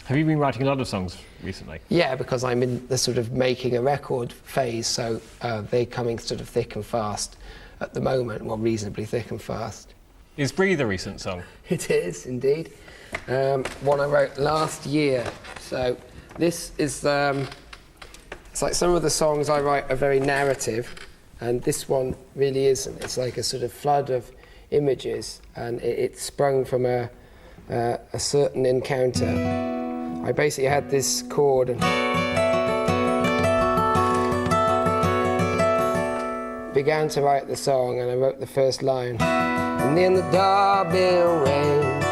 Have you been writing a lot of songs recently? Yeah, because I'm in the sort of making a record phase, so they're coming sort of thick and fast at the moment, well, reasonably thick and fast. Is Brie the recent song? It is, indeed. One I wrote last year. So this is, it's like some of the songs I write are very narrative, and this one really isn't. It's like a sort of flood of images, and it sprung from a certain encounter. I basically had this chord and began to write the song, and I wrote the first line. And then the doorbell rang.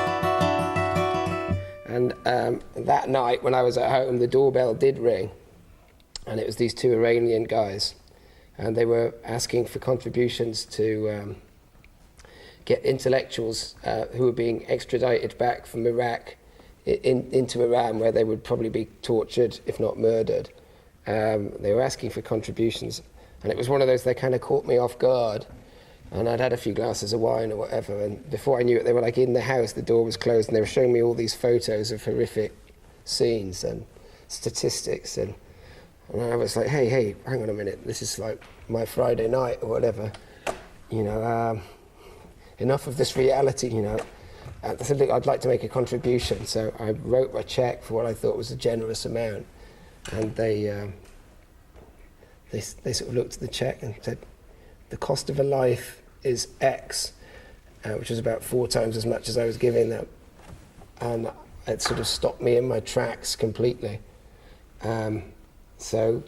And that night when I was at home, the doorbell did ring. And it was these two Iranian guys. And they were asking for contributions to get intellectuals who were being extradited back from Iraq into Iran, where they would probably be tortured, if not murdered. They were asking for contributions. And it was one of those, they kind of caught me off guard. And I'd had a few glasses of wine or whatever, and before I knew it, they were like in the house, the door was closed, and they were showing me all these photos of horrific scenes and statistics. And I was like, hey, hang on a minute, this is like my Friday night or whatever. You know, enough of this reality, you know. I said, look, I'd like to make a contribution. So I wrote a check for what I thought was a generous amount. And they sort of looked at the check and said, the cost of a life is X, which was about 4 times as much as I was giving them. And it sort of stopped me in my tracks completely. So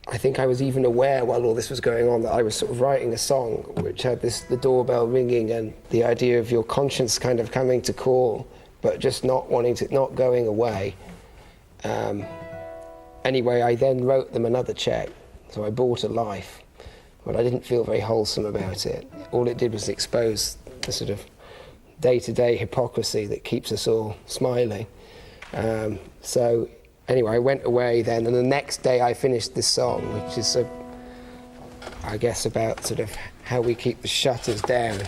I think I was even aware while all this was going on that I was sort of writing a song which had the doorbell ringing and the idea of your conscience kind of coming to call, but just not going away. Anyway, I then wrote them another check. So I bought a life. But I didn't feel very wholesome about it. All it did was expose the sort of day-to-day hypocrisy that keeps us all smiling. So anyway, I went away then, and the next day I finished this song, which is, I guess, about sort of how we keep the shutters down.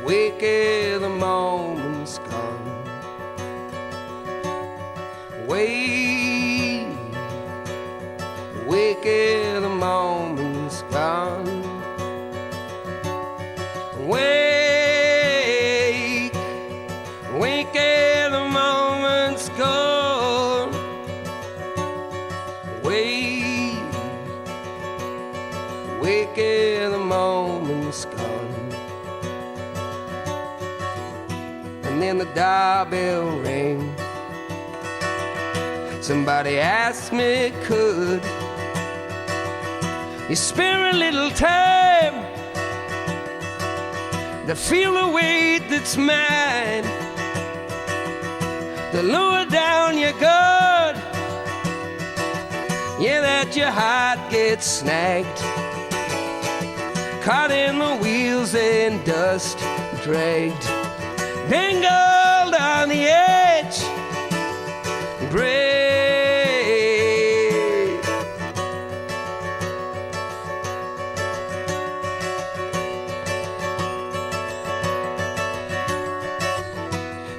Wake ere the moment's gone. Wake ere the moment's gone. Wake ere the moment's gone. Wake ere the moment's gone. And then the doorbell rang. Somebody asked me, could you spare a little time to feel the weight that's mine, to lower down your guard, yeah, that your heart gets snagged, caught in the wheels and dust dragged, dangled on the edge, break.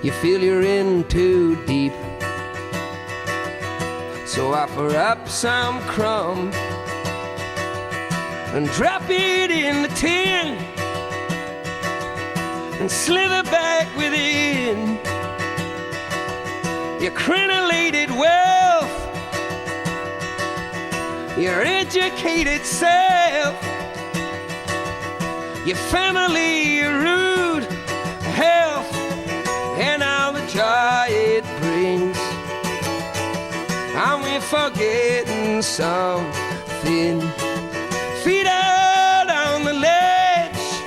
You feel you're in too deep, so offer up some crumb and drop it in the tin and slither back within your crenulated wealth, your educated self, your family, your rude health, and all the joy it brings. And we're forgetting something. Feet out on the ledge,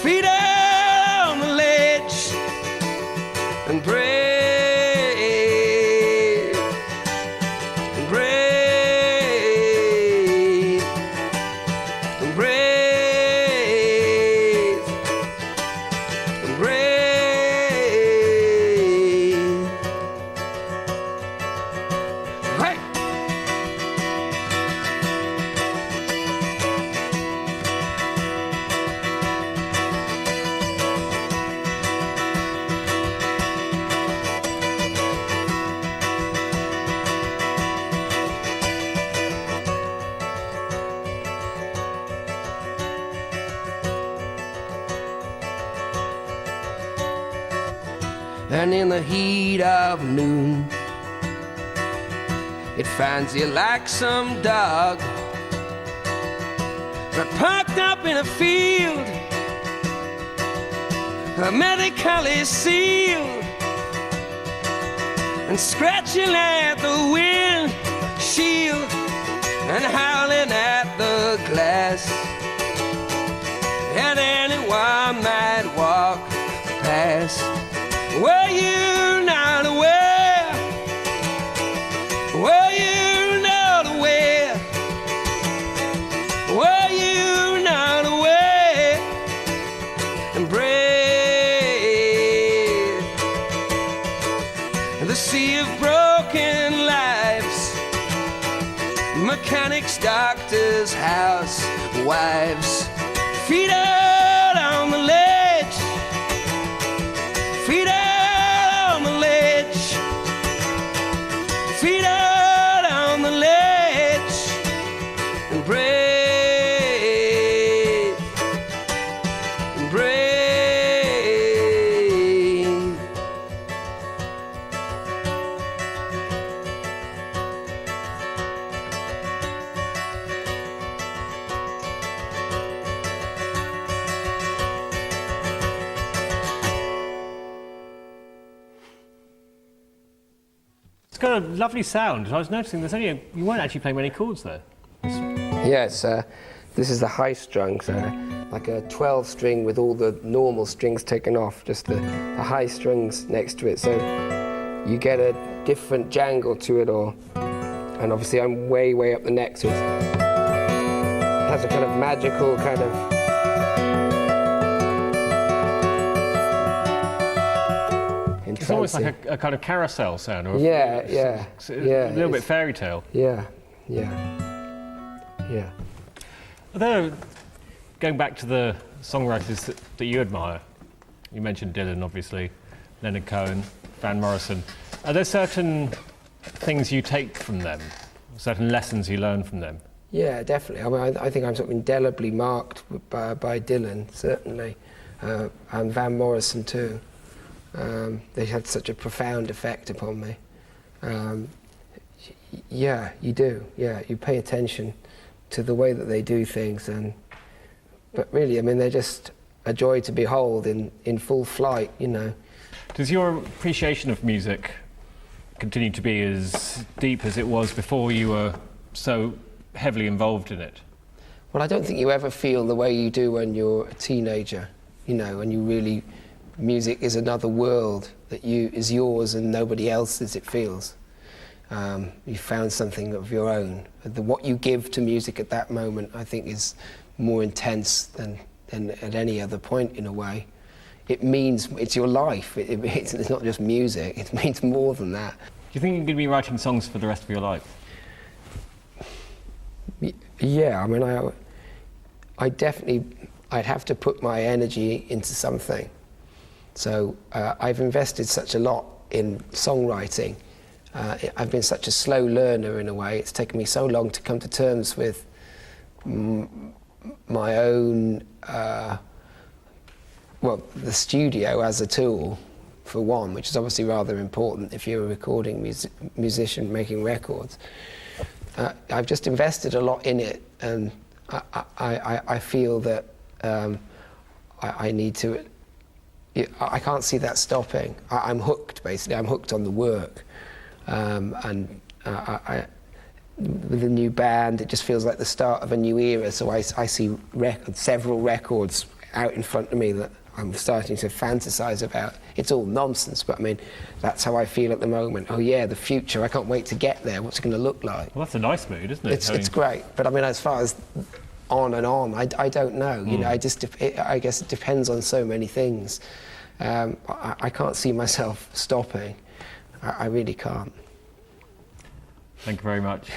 feet out on the ledge, and breathe, and breathe, and breathe, and breathe. Hey! And in the heat of noon, it finds you like some dog got parked up in a field, medically sealed, and scratching at the windshield and howling at the glass. And anyone might walk past. Were you not aware? Were you not aware? Were you not aware? And breathe the sea of broken lives, mechanics, doctors, housewives, feet out on the ledge, feet out. Feet out on the ledge, and breathe, and breathe. It's got a lovely sound. I was noticing you weren't actually playing many chords there. Yes, this is the high strings, like a 12 string with all the normal strings taken off, just the high strings next to it. So you get a different jangle to it all. And obviously I'm way, way up the neck, so it has a kind of magical kind of... It's almost like a kind of carousel sound. Or yeah. A little bit fairy tale. Yeah. Although, going back to the songwriters that you admire, you mentioned Dylan, obviously, Leonard Cohen, Van Morrison. Are there certain things you take from them, certain lessons you learn from them? Yeah, definitely. I mean, I think I'm sort of indelibly marked by Dylan, certainly, and Van Morrison too. They had such a profound effect upon me. Yeah, you do. Yeah, you pay attention to the way that they do things, but really, I mean, they're just a joy to behold in full flight, you know. Does your appreciation of music continue to be as deep as it was before you were so heavily involved in it? Well, I don't think you ever feel the way you do when you're a teenager, you know, when you really... Music is another world that is yours and nobody else's, it feels. You found something of your own. What you give to music at that moment, I think, is more intense than at any other point, in a way. It means, it's your life. It's not just music, it means more than that. Do you think you're going to be writing songs for the rest of your life? Yeah, I mean, I definitely, I'd have to put my energy into something. So I've invested such a lot in songwriting. I've been such a slow learner in a way. It's taken me so long to come to terms with my own, well, the studio as a tool, for one, which is obviously rather important if you're a recording musician making records. I've just invested a lot in it, and I feel that I need to... I can't see that stopping. I'm hooked, basically. I'm hooked on the work. And with the new band, it just feels like the start of a new era. So I see several records out in front of me that I'm starting to fantasize about. It's all nonsense, but I mean, that's how I feel at the moment. Oh yeah, the future, I can't wait to get there. What's it going to look like? Well, that's a nice mood, isn't it? It's great, but I mean, as far as on and on. I don't know. You know, I guess it depends on so many things. I can't see myself stopping. I really can't. Thank you very much.